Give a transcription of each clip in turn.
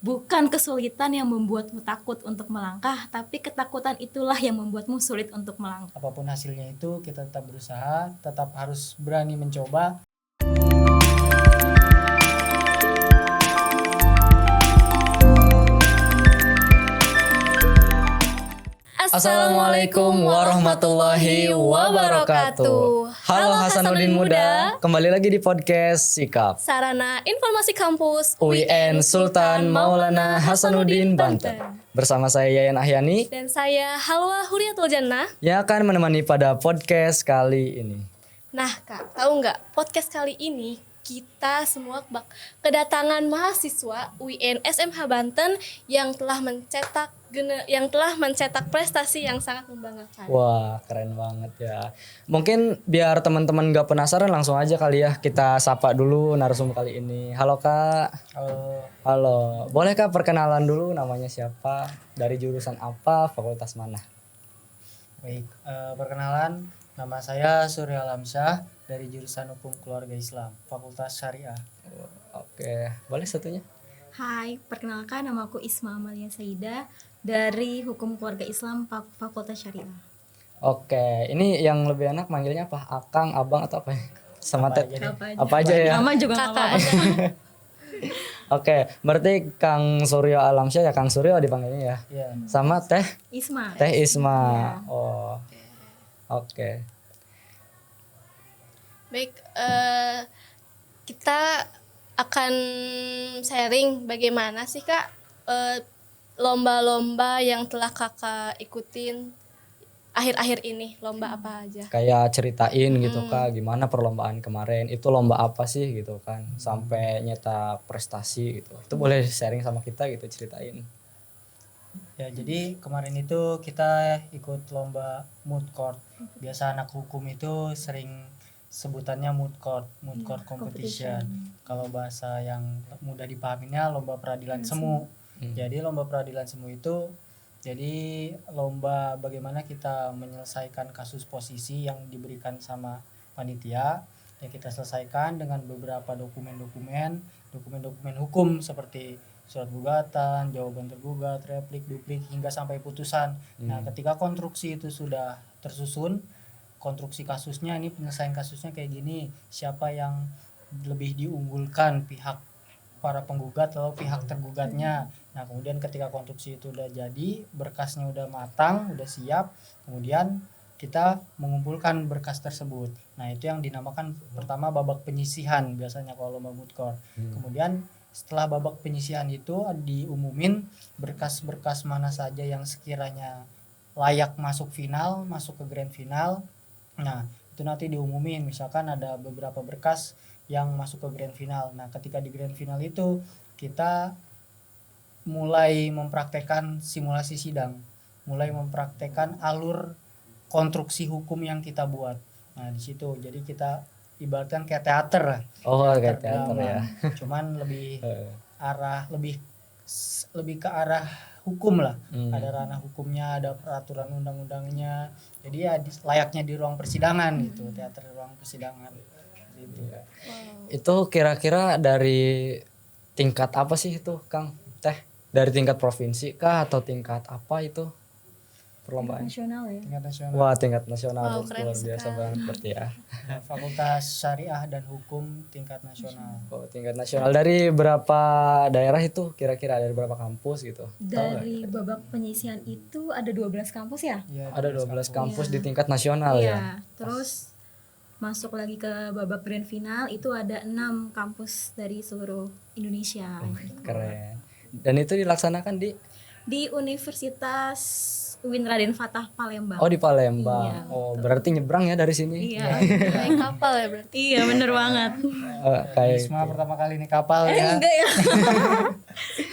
Bukan kesulitan yang membuatmu takut untuk melangkah, tapi ketakutan itulah yang membuatmu sulit untuk melangkah. Apapun hasilnya itu kita tetap berusaha, tetap harus berani mencoba. Assalamualaikum warahmatullahi wabarakatuh. Halo Hasanuddin Muda, kembali lagi di podcast Sikap Sarana Informasi Kampus UIN Sultan Maulana Hasanuddin Banten. Bersama saya Yayan Ahyani Dan saya Halwa Huriyatul Jannah. yang akan menemani pada podcast kali ini. Nah Kak, tahu nggak podcast kali ini kita semua kedatangan mahasiswa UIN SMH Banten yang telah mencetak prestasi yang sangat membanggakan. Wah, keren banget ya. Mungkin biar teman-teman gak penasaran, langsung aja kali ya kita sapa dulu narasumber kali ini. Halo Kak. Halo. Boleh Kak perkenalan dulu, namanya siapa, dari jurusan apa, fakultas mana? Baik, perkenalan, nama saya Surya Alamsyah dari jurusan Hukum Keluarga Islam, Fakultas Syariah. Oke, boleh satunya? Hai, perkenalkan nama aku Isma Amalia Saida dari Hukum Keluarga Islam Fakultas Syariah. Oke, ini yang lebih enak manggilnya apa? Akang, abang atau apa? Sama Apa Tet? aja deh. Apa aja ya? Nama juga nggak Kakak apa-apa. Oke, berarti Kang Suryo Alamsyah ya, Kang Suryo dipanggilnya ya. Iya. Sama Teh Isma. Isma. Oh. Oke. Baik, kita akan sharing bagaimana sih Kak lomba-lomba yang telah Kakak ikutin akhir-akhir ini, lomba apa aja? Kayak ceritain gitu Kak, gimana perlombaan kemarin, itu lomba apa sih gitu kan, sampai nyetak prestasi gitu. Itu boleh sharing sama kita gitu, ceritain. Ya, jadi kemarin itu kita ikut lomba moot court. Biasa anak hukum itu sering sebutannya moot court competition. Kalau bahasa yang mudah dipahaminya lomba peradilan semu. Jadi lomba peradilan semu itu jadi lomba bagaimana kita menyelesaikan kasus posisi yang diberikan sama panitia. Ya, kita selesaikan dengan beberapa dokumen hukum seperti surat gugatan, jawaban tergugat, replik, duplik hingga sampai putusan. Nah, ketika konstruksi itu sudah tersusun, konstruksi kasusnya ini penyelesaian kasusnya kayak gini, siapa yang lebih diunggulkan, pihak para penggugat atau pihak tergugatnya. Nah, kemudian ketika konstruksi itu udah jadi, berkasnya udah matang, udah siap, kemudian kita mengumpulkan berkas tersebut. Nah, itu yang dinamakan pertama babak penyisihan biasanya kalau lomba moot court. Kemudian setelah babak penyisihan itu diumumin berkas-berkas mana saja yang sekiranya layak masuk final, masuk ke grand final. Nah, itu nanti diumumin, misalkan ada beberapa berkas yang masuk ke grand final. Nah, ketika di grand final itu kita mulai mempraktekkan simulasi sidang, mulai mempraktekkan alur konstruksi hukum yang kita buat. Nah, di situ jadi kita ibaratkan kayak teater lah. Oh, kayak teater drama. ya. Cuman lebih ke arah hukum lah. Ada ranah hukumnya, ada peraturan undang-undangnya. Jadi ya layaknya di ruang persidangan gitu, teater di ruang persidangan. Gitu. Itu kira-kira dari tingkat apa sih itu Kang Teh? Dari tingkat provinsi kah atau tingkat apa itu perlombaan? Nasional ya. Tingkat nasional. Wah, tingkat nasional. Wow, keren luar biasa sekali. banget berarti ya. Fakultas Syariah dan Hukum tingkat nasional. Oh, tingkat nasional. Dari berapa daerah itu kira-kira, dari berapa kampus gitu? Dari babak penyisihan itu ada 12 kampus ya? Ya, Ada 12 kampus di tingkat nasional ya. Iya. Terus masuk lagi ke babak grand final itu ada 6 kampus dari seluruh Indonesia. Keren. Dan itu dilaksanakan Di Universitas UIN Raden Fatah Palembang. di Palembang. Iya, Oh, berarti nyebrang ya dari sini. Iya. Naik kapal ya berarti. Iya, bener banget. Kayak Isma pertama kali naik kapal ya. Enggak ya.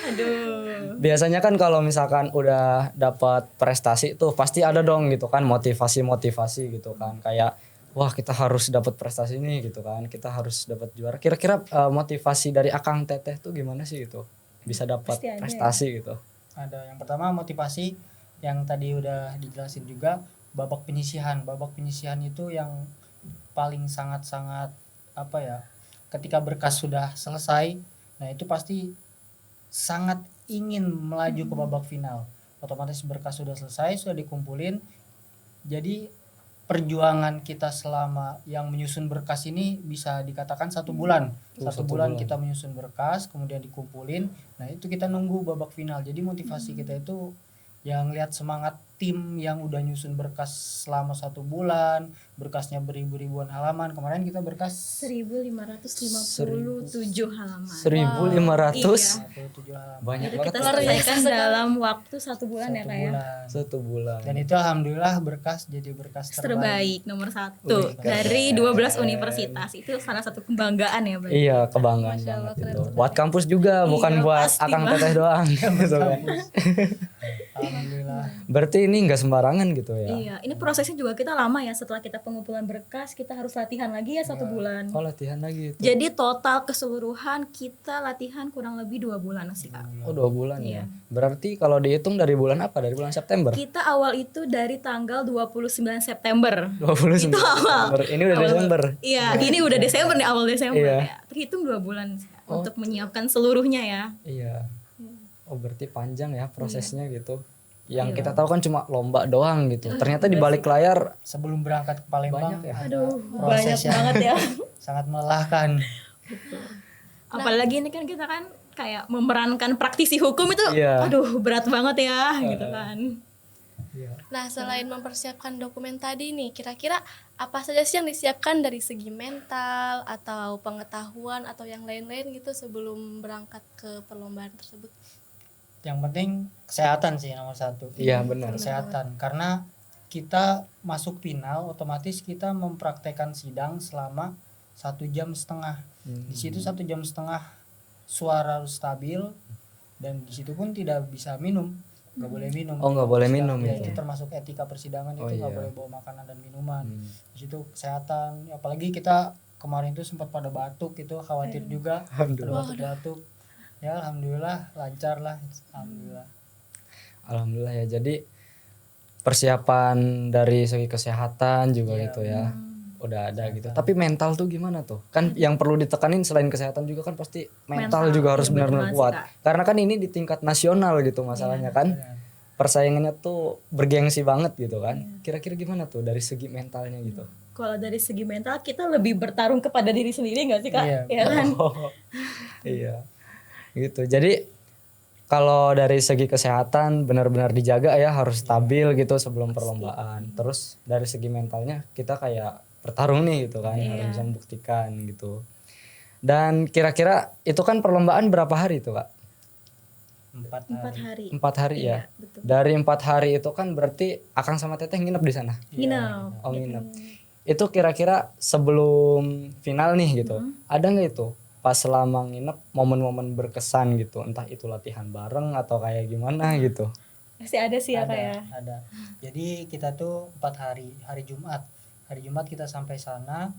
Aduh. biasanya kan kalau misalkan udah dapat prestasi tuh pasti ada dong gitu kan, motivasi gitu kan, kayak wah kita harus dapat prestasi ini gitu kan, kita harus dapat juara. Kira-kira motivasi dari Akang Teteh tuh gimana sih gitu bisa dapat Pasti ada prestasi gitu? Ada yang pertama motivasi yang tadi udah dijelasin juga, babak penyisihan. Babak penyisihan itu yang paling sangat-sangat ketika berkas sudah selesai, nah itu pasti sangat ingin melaju ke babak final. Otomatis berkas sudah selesai, sudah dikumpulin. Jadi perjuangan kita selama yang menyusun berkas ini bisa dikatakan 1 bulan. Satu bulan kita menyusun berkas, kemudian dikumpulin. Nah itu kita nunggu babak final. Jadi motivasi kita itu yang lihat semangat tim yang udah nyusun berkas selama 1 bulan, berkasnya beribu-ribuan halaman. Kemarin kita berkas 1557 halaman. 1.500. 57 halaman. Banyak Itu banget. kita tuh. selesaikan dalam waktu 1 bulan ya 1 Kak ya. bulan. 1 bulan. Dan itu alhamdulillah berkas jadi berkas terbaik. Terbaik nomor 1 Wih, keren. dari 12 universitas. Itu salah satu kebanggaan ya berarti. Iya, kebanggaan Masya Allah, banget keren itu. banget. Buat kampus juga, bukan Iya, buat pasti, Akang Bang. Teteh doang. gitu kan. Alhamdulillah. Berarti ini nggak sembarangan gitu ya. Iya, ini prosesnya juga kita lama ya. Setelah kita pengumpulan berkas, kita harus latihan lagi ya 1 bulan. Oh, latihan lagi itu. Jadi total keseluruhan kita latihan kurang lebih 2 bulan sih Kak. Oh, 2 bulan Iya. ya. Berarti kalau dihitung dari bulan apa? Dari bulan September? Kita awal itu dari tanggal 29 September. 29 Itu awal. September. Ini udah Awal- Desember. Iya, ini udah Desember nih, awal Desember Iya. ya. Terhitung 2 bulan sih, Kak, untuk menyiapkan seluruhnya ya. Iya. Oh, berarti panjang ya prosesnya gitu. Yang Iya. kita tahu kan cuma lomba doang gitu. Ternyata di balik layar Sebelum berangkat ke Palembang Banyak ya. ada Aduh, proses banyak yang banget ya. sangat melelahkan. Apalagi ini kan kita kan kayak memerankan praktisi hukum itu, Iya. aduh berat banget ya gitu kan. Iya. Nah, selain mempersiapkan dokumen tadi nih, kira-kira apa saja sih yang disiapkan dari segi mental atau pengetahuan atau yang lain-lain gitu sebelum berangkat ke perlombaan tersebut? Yang penting kesehatan sih nomor 1. Iya, benar. Kesehatan, karena kita masuk final otomatis kita mempraktekkan sidang selama 1,5 jam. Di situ 1,5 jam suara harus stabil, dan di situ pun tidak bisa minum, nggak boleh minum. Oh, nggak boleh minum Ya, itu. itu termasuk etika persidangan, Oh, itu nggak iya. boleh bawa makanan dan minuman. Hmm. Di situ kesehatan, apalagi kita kemarin tuh sempat pada batuk, itu khawatir juga Alhamdulillah. batuk-batuk. Ya alhamdulillah lancar lah, alhamdulillah. Alhamdulillah ya. Jadi persiapan dari segi kesehatan juga Iya, gitu ya. Udah ada gitu. Tapi mental tuh gimana tuh? Kan yang perlu ditekanin selain kesehatan juga kan pasti mental, Mental, juga harus iya, benar-benar betul kuat. banget sih, Karena kan ini di tingkat nasional gitu masalahnya kan. Benar. Persaingannya tuh bergengsi banget gitu kan. Kira-kira gimana tuh dari segi mentalnya gitu? Kalau dari segi mental kita lebih bertarung kepada diri sendiri nggak sih Kak? Iya, Ya kan? Iya. Gitu. Jadi kalau dari segi kesehatan benar-benar dijaga ya, harus stabil gitu sebelum perlombaan. Terus dari segi mentalnya kita kayak bertarung nih gitu kan, harus bisa membuktikan gitu. Dan kira-kira itu kan perlombaan berapa hari itu Kak? 4 4 hari. hari. 4 hari ya. Betul. Dari 4 hari itu kan berarti Akang sama Teteh nginep di sana. Nginep. Oh, nginep. Itu kira-kira sebelum final nih gitu. Ada nggak itu pas selama nginep momen-momen berkesan gitu, entah itu latihan bareng atau kayak gimana gitu? Pasti ada sih ya Kak ya. Ada. Jadi kita tuh 4 hari, hari Jumat. Hari Jumat kita sampai sana.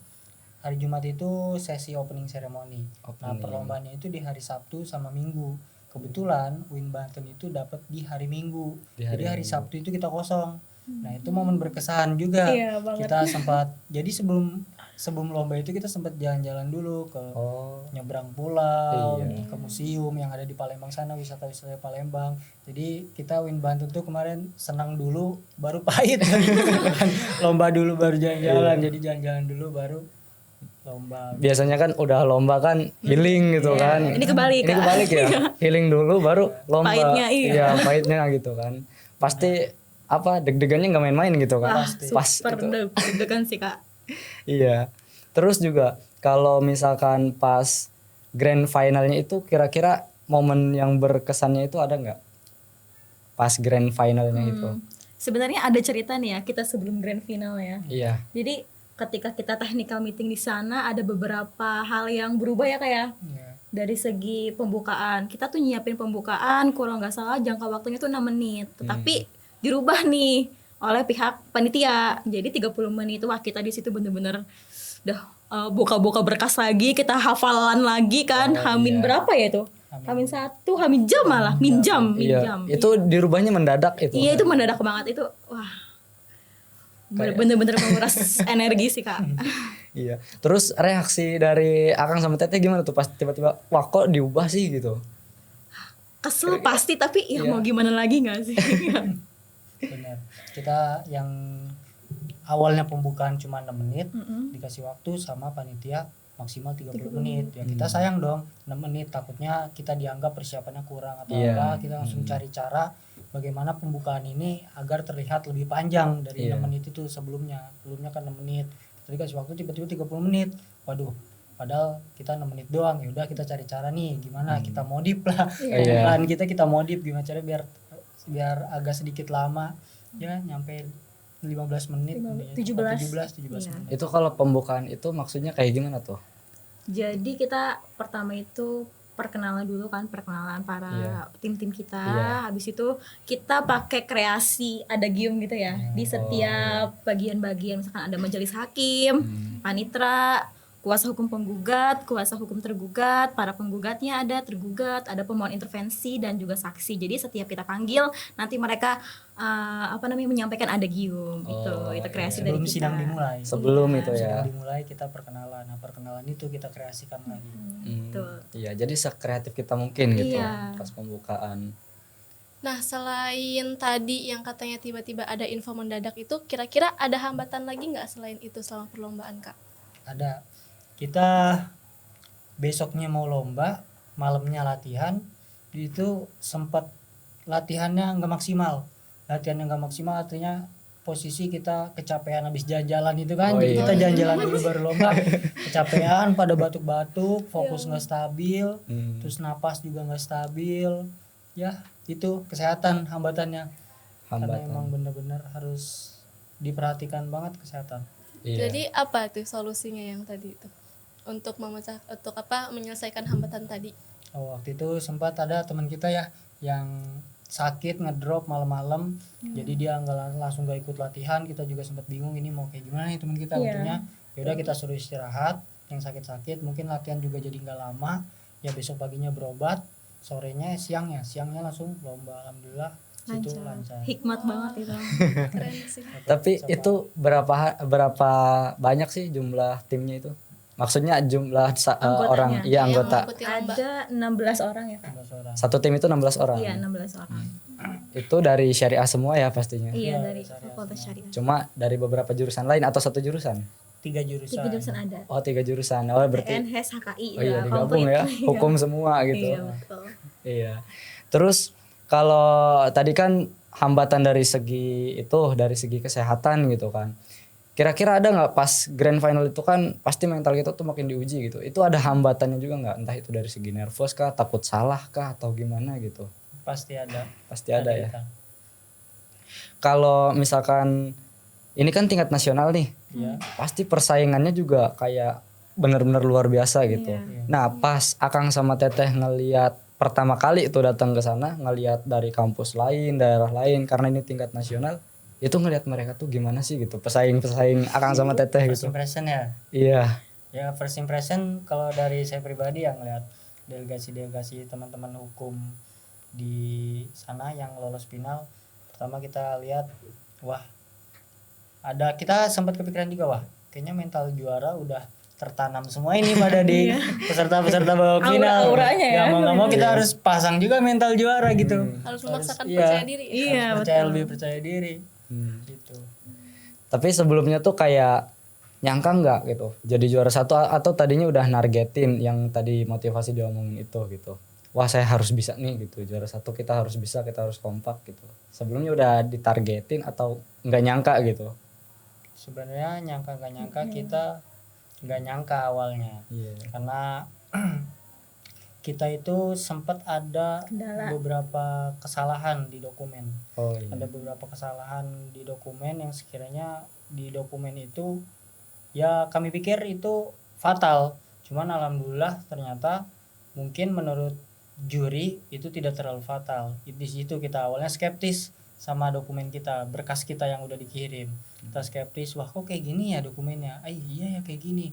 Hari Jumat itu sesi opening ceremony. Nah, Opening. perlombaannya itu di hari Sabtu sama Minggu. Kebetulan Win Banten itu dapat di hari Minggu. Jadi hari Sabtu itu kita kosong. Nah, itu momen berkesan juga. Iya banget. Kita sempat, jadi sebelum lomba itu kita sempat jalan-jalan dulu ke Oh, nyebrang pulau, Iya. ke museum yang ada di Palembang sana, wisata-wisata Palembang. Jadi kita Win Banten tuh kemarin senang dulu baru pahit. Lomba dulu baru jalan-jalan. Jadi jalan-jalan dulu baru lomba. biasanya kan udah lomba kan healing gitu kan. Ini kebalik, Ini Kak. kebalik ya. Healing dulu baru lomba. Pahitnya, iya. Pahitnya gitu kan. Pasti apa deg-degannya nggak main-main gitu kan. Wah, Pas super gitu. deg-degan sih Kak. Iya. Terus juga kalau misalkan pas grand finalnya itu kira-kira momen yang berkesannya itu ada nggak? Pas grand finalnya itu. Sebenarnya ada cerita nih ya kita sebelum grand final ya. Iya. Jadi ketika kita technical meeting di sana ada beberapa hal yang berubah ya Kak ya. Iya. Dari segi pembukaan, kita tuh nyiapin pembukaan kurang nggak salah jangka waktunya tuh 6 menit. Tetapi dirubah nih oleh pihak panitia. Jadi 30 menit itu wah kita di situ bener-bener udah buka-buka berkas lagi, kita hafalan lagi kan. Hamin berapa ya itu? Hamin 1, Hamin jam malah, min jam. Iya. Itu dirubahnya mendadak itu. Iya itu mendadak banget itu. Wah. Bener-bener menguras energi sih Kak. Iya. Terus reaksi dari Akang sama Teteh gimana tuh pas tiba-tiba wah kok diubah sih gitu? kesel pasti, tapi ya Iya. mau gimana lagi nggak sih? Benar. Kita yang awalnya pembukaan cuma 6 menit Mm-mm. dikasih waktu sama panitia maksimal 30 menit. Ya kita sayang dong 6 menit, takutnya kita dianggap persiapannya kurang atau Iya. apa. Kita langsung cari cara bagaimana pembukaan ini agar terlihat lebih panjang dari Iya. 6 menit itu sebelumnya. Sebelumnya kan 6 menit. Tadi kasih waktu tiba-tiba 30 menit. Waduh, padahal kita 6 menit doang. Ya udah kita cari cara nih gimana kita modif lah. Iya. Kan kita modif gimana cara biar agak sedikit lama. Ya nyampe 15 menit, 17. 17 Iya. menit. Itu kalau pembukaan itu maksudnya kayak gimana tuh? Jadi kita pertama itu perkenalan dulu kan, perkenalan para Iya. tim-tim kita. Iya. Habis itu kita pakai kreasi adagium gitu ya. Di setiap bagian-bagian, misalkan ada majelis hakim, panitra, kuasa hukum penggugat, kuasa hukum tergugat, para penggugatnya ada, tergugat, ada pemohon intervensi dan juga saksi. Jadi setiap kita panggil nanti mereka menyampaikan adagium itu kreasi dari Sebelum kita. sidang dimulai. Sebelum Iya. itu ya. Sidang dimulai kita perkenalan. Nah, perkenalan itu kita kreasikan lagi. Betul. Iya, jadi sekreatif kita mungkin gitu Iya. pas pembukaan. Nah, selain tadi yang katanya tiba-tiba ada info mendadak itu, kira-kira ada hambatan lagi nggak selain itu selama perlombaan, Kak? Ada. Kita besoknya mau lomba, malamnya latihan, itu sempat latihannya nggak maksimal. Latihannya nggak maksimal artinya posisi kita kecapean habis jalan-jalan itu kan. Oh, Jadi iya. kita jalan-jalan dulu baru lomba. Kecapean, pada batuk-batuk, fokus nggak stabil, terus napas juga nggak stabil. Ya, itu kesehatan hambatannya. Karena emang Hambatan. benar-benar harus diperhatikan banget kesehatan. Iya. Jadi apa tuh solusinya yang tadi itu? Untuk menyelesaikan hambatan tadi? Oh, waktu itu sempat ada teman kita ya yang sakit ngedrop malam-malam, jadi dia nggak langsung gak ikut latihan. Kita juga sempat bingung ini mau kayak gimana nih teman kita. Iya. Untungnya yaudah kita suruh istirahat, yang sakit-sakit mungkin latihan juga jadi nggak lama. Ya besok paginya berobat, siangnya langsung lomba. Alhamdulillah situ lancar. Hikmat banget itu. Keren sih. Tapi itu berapa banyak sih jumlah timnya itu? Maksudnya jumlah Anggotanya. orang, iya Yang anggota. mengikuti lomba. Ada 16 orang ya, Kak? 11 orang. Satu tim itu 16 orang. Iya, 16 orang. Itu dari syariah semua ya pastinya. Iya, Iya, dari syariah Fakultas Syariah. Cuma dari beberapa jurusan lain atau satu jurusan? 3 jurusan. 3 jurusan ada. Oh, 3 jurusan. Oh, berarti TNHS, HKI, oh iya ya, digabung komplit. ya. Hukum semua gitu. Iya, betul. Iya. Terus kalau tadi kan hambatan dari segi kesehatan gitu kan. Kira-kira ada nggak pas grand final itu kan pasti mental kita tuh makin diuji gitu. Itu ada hambatannya juga nggak? Entah itu dari segi nervous kah, takut salah kah, atau gimana gitu. Pasti ada. Pasti ada ya. kita. Kalau misalkan ini kan tingkat nasional nih, Iya. pasti persaingannya juga kayak benar-benar luar biasa gitu. Iya. Nah, pas Akang sama Teteh ngeliat pertama kali itu datang ke sana, ngeliat dari kampus lain, daerah lain, karena ini tingkat nasional, itu ngeliat mereka tuh gimana sih gitu, pesaing Akang sama Teteh First gitu. impression ya. Iya. Ya first impression kalau dari saya pribadi yang ngeliat delegasi teman-teman hukum di sana yang lolos final, pertama kita lihat wah, kita sempat kepikiran juga, wah kayaknya mental juara udah tertanam semua ini pada di peserta-peserta babak final. Aura-auranya ya. mau nggak mau kita harus pasang juga mental juara gitu. Harus memaksakan iya. percaya diri. Iya, Harus percaya, betul. lebih percaya diri gitu. Tapi sebelumnya tuh kayak nyangka nggak gitu jadi juara satu, atau tadinya udah nargetin yang tadi motivasi diomongin itu gitu. Wah, saya harus bisa nih gitu, juara satu kita harus bisa, kita harus kompak gitu. Sebelumnya udah ditargetin atau nggak nyangka gitu? Sebenarnya nggak nyangka kita nggak nyangka awalnya. Iya. Karena kita itu sempat ada Kendala. beberapa kesalahan di dokumen. Oh iya. Ada beberapa kesalahan di dokumen yang sekiranya di dokumen itu ya kami pikir itu fatal. Cuman alhamdulillah ternyata mungkin menurut juri itu tidak terlalu fatal. Di situ kita awalnya skeptis sama dokumen kita, berkas kita yang udah dikirim. Kita skeptis, wah kok kayak gini ya dokumennya. Iya ya kayak gini.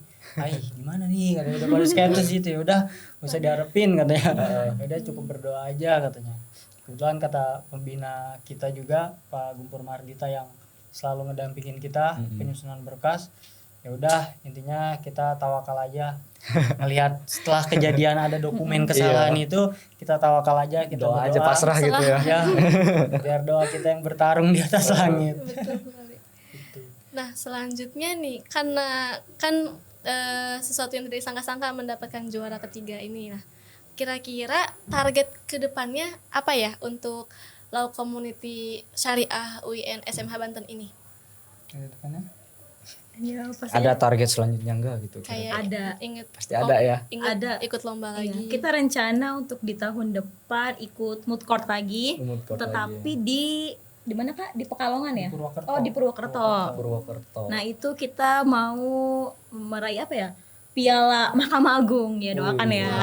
Gimana nih? Katanya udah pada skeptis gitu ya. Udah gak usah diharapin katanya. Udah cukup berdoa aja katanya. Kebetulan kata pembina kita juga Pak Gumpur Mardita yang selalu ngedampingin kita penyusunan berkas. ya udah intinya kita tawakal aja. Ngelihat setelah kejadian ada dokumen kesalahan itu, kita tawakal aja, kita Doa berdoa aja pasrah gitu ya. ya. Biar doa kita yang bertarung di atas langit. Betul sekali. Gitu. Nah, selanjutnya nih, karena kan sesuatu yang tidak disangka-sangka mendapatkan juara ketiga ini. Nah, kira-kira target kedepannya apa ya untuk Law Community Syariah UIN SMH Banten ini? Gitu kan ya. Ya, pasti Ada target selanjutnya enggak gitu? Kayak Ada. inget Pasti ada ya. Ada. ikut lomba Iya, lagi. kita rencana untuk di tahun depan ikut mood court lagi, Mood court tetapi di mana Kak? Di Pekalongan ya? Purwokerto. Oh, di Purwokerto. Purwokerto. Nah, itu kita mau meraih apa ya? Piala Mahkamah Agung ya, doakan ya.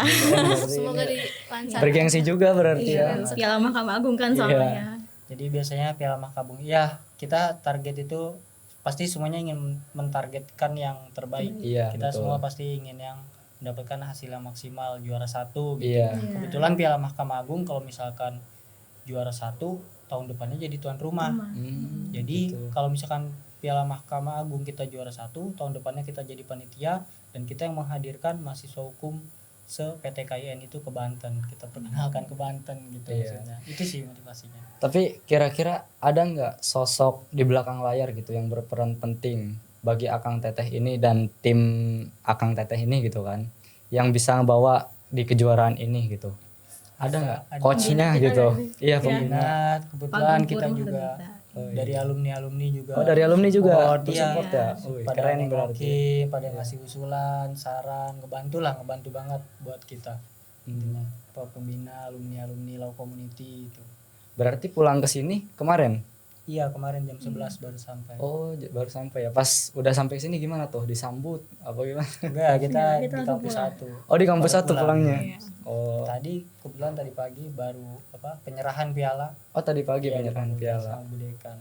Semoga dilancarkan. Bergengsi juga berarti Iya, ya. Piala Mahkamah Agung kan Iya. soalnya. Jadi biasanya Piala Mahkamah ya kita target itu pasti semuanya ingin mentargetkan yang terbaik. Iya, Kita betul. semua pasti ingin yang mendapatkan hasil yang maksimal, juara 1 gitu. Iya. Kebetulan Piala Mahkamah Agung kalau misalkan juara 1 tahun depannya jadi tuan rumah. Jadi gitu. kalau misalkan Piala Mahkamah Agung kita juara 1, tahun depannya kita jadi panitia dan kita yang menghadirkan mahasiswa hukum se-PTKIN itu ke Banten. Kita perkenalkan ke Banten gitu Iya. maksudnya. Itu sih motivasinya. Tapi kira-kira ada nggak sosok di belakang layar gitu yang berperan penting bagi Akang Teteh ini dan tim Akang Teteh ini gitu kan, yang bisa bawa di kejuaraan ini gitu? Ada nggak Ada. coachnya gitu? Iya, pembina. Minat, kebetulan Panggung kita Purwo juga Kita. dari alumni juga. Oh, dari alumni juga support, iya. support ya. Wih, Pada keren nengokin, berarti. pada ngasih usulan, saran, ngebantu banget buat kita. Intinya pembina alumni Law Community itu. Berarti pulang ke sini kemarin? Iya, kemarin jam 11 baru sampai. Oh, baru sampai ya. Pas udah sampai sini gimana tuh? Disambut apa gimana? Enggak, kita Iya, kita di langsung kampus pulang. 1. Oh, di kampus Baru 1 pulang. pulangnya. Iya. Oh. Tadi kebetulan tadi pagi baru penyerahan piala. Oh, tadi pagi Iya, penyerahan di piala. sama Bu Dekan.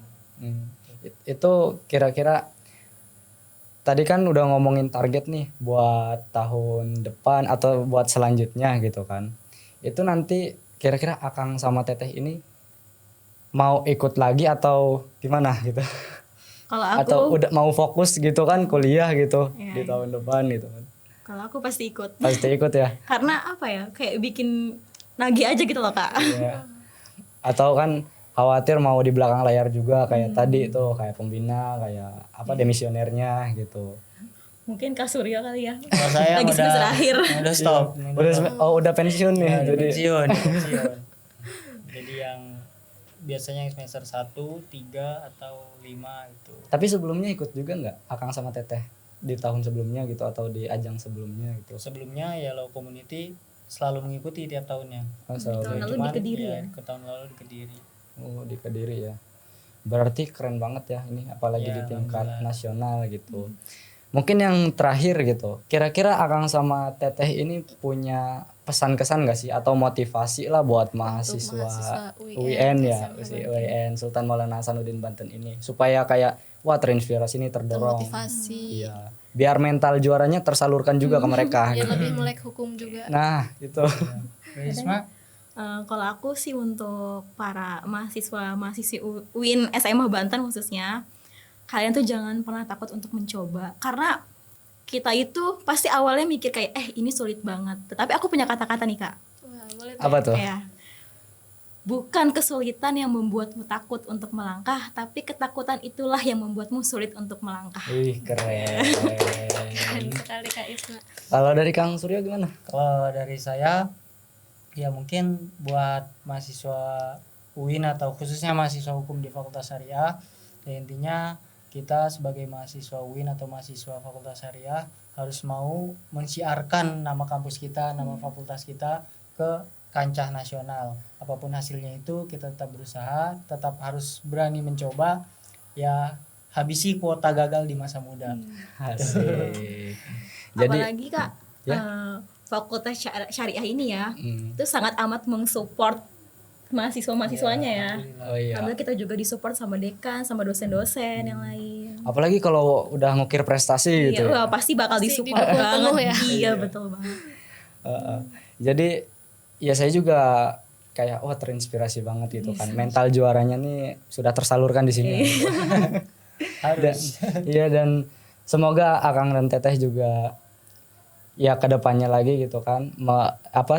Itu kira-kira tadi kan udah ngomongin target nih buat tahun depan atau buat selanjutnya gitu kan. Itu nanti kira-kira Akang sama Teteh ini mau ikut lagi atau gimana gitu? Kalau aku, Atau udah mau fokus gitu kan kuliah gitu Iya, di iya. tahun depan gitu kan. kalau aku pasti ikut. Pasti ikut ya. Karena apa ya? Kayak bikin nagih aja gitu loh, Kak. Iya. Atau kan khawatir mau di belakang layar juga kayak tadi tuh, kayak pembina, kayak apa demisionernya gitu. Mungkin Kak Suryo kali ya. Kalau saya Lagi udah semester akhir. udah stop. Udah pensiun nih. Ya, udah Jadi pensiun. Jadi yang biasanya yang semester 1, 3 atau 5 itu. tapi sebelumnya ikut juga nggak Akang sama Teteh di tahun sebelumnya gitu atau di ajang sebelumnya gitu? Sebelumnya ya Law Community selalu mengikuti tiap tahunnya. Oh, selalu. Tahun lalu di Kediri ya? Ke tahun lalu di Kediri. Oh, di Kediri ya. Berarti keren banget ya ini apalagi Ya, di tingkat alhamdulillah. nasional gitu. Mungkin yang terakhir gitu. Kira-kira Akang sama Teteh ini punya pesan-kesan gak sih atau motivasi lah buat mahasiswa mahasiswa UIN ya, SMH UIN Sultan Maulana Hasanuddin Banten ini supaya kayak wah terinspirasi nih, terdorong. termotivasi. Iya. Biar mental juaranya tersalurkan juga ke mereka. Ya gitu. lebih melek hukum juga. Nah, itu. Risma, Kalau aku sih untuk para mahasiswi UIN SMH Banten khususnya, kalian tuh jangan pernah takut untuk mencoba, karena kita itu pasti awalnya mikir kayak ini sulit banget. Tetapi aku punya kata-kata nih, Kak. Wah, boleh tuh. Apa tuh? Kayak bukan kesulitan yang membuatmu takut untuk melangkah, tapi ketakutan itulah yang membuatmu sulit untuk melangkah. Wih, keren. Keren sekali Kak Isma. Kalau dari Kang Suryo gimana? kalau dari saya ya mungkin buat mahasiswa UIN atau khususnya mahasiswa hukum di Fakultas Syariah, ya intinya kita sebagai mahasiswa UIN atau mahasiswa Fakultas Syariah harus mau mensiarkan nama kampus kita, nama fakultas kita ke kancah nasional. Apapun hasilnya itu kita tetap berusaha, tetap harus berani mencoba, ya habisi kuota gagal di masa muda. Asik. Jadi Apalagi Kak, ya. Fakultas Syariah ini ya, hmm, itu sangat amat mensupport mahasiswa-mahasiswanya ya. oh iya. Alhamdulillah kita juga disupport sama dekan, sama dosen-dosen yang lain. Apalagi kalau udah ngukir prestasi gitu. Iya, Ya. wah, pasti bakal Pasti disupport didukung penuh banget. ya. Iya, betul banget. Jadi ya saya juga kayak wah terinspirasi banget gitu kan. Mental juaranya nih sudah tersalurkan di sini. Harus. Iya dan semoga Akang dan Teteh juga ya kedepannya lagi gitu kan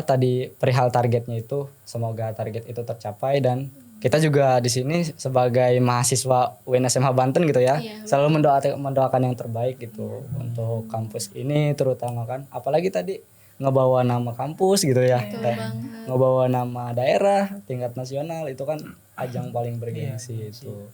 tadi perihal targetnya itu semoga target itu tercapai dan kita juga di sini sebagai mahasiswa UIN SMH Banten gitu ya Iya, selalu mendoakan yang terbaik gitu untuk kampus ini terutama kan apalagi tadi ngebawa nama kampus gitu ya Betul Teh. banget. Ngebawa nama daerah tingkat nasional itu kan ajang paling bergengsi itu.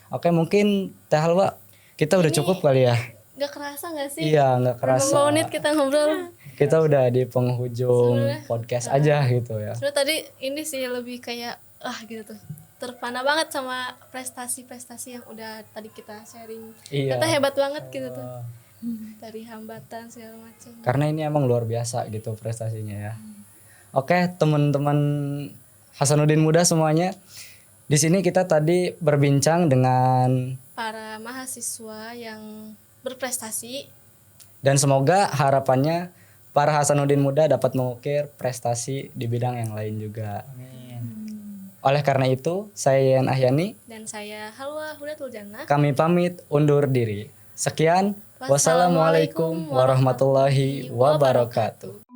Oke mungkin Teh Halwa kita udah cukup kali ya. Gak kerasa gak sih? Iya nggak Berapa kerasa. menit kita ngobrol. Kita udah di penghujung Sebenarnya, podcast aja gitu ya. Sebenarnya tadi ini sih lebih kayak gitu tuh. Terpana banget sama prestasi-prestasi yang udah tadi kita sharing. Iya. Ternyata hebat banget gitu tuh. Dari hambatan segala macam. Karena ini emang luar biasa gitu prestasinya ya. Oke teman-teman Hasanuddin Muda semuanya. Di sini kita tadi berbincang dengan Para mahasiswa yang berprestasi. dan semoga harapannya para Hasanuddin Muda dapat mengukir prestasi di bidang yang lain juga. Amin. Oleh karena itu, saya Yan Ahyani, Dan saya Halwa Hudatul Jannah. kami pamit undur diri. Sekian, wassalamualaikum warahmatullahi wabarakatuh.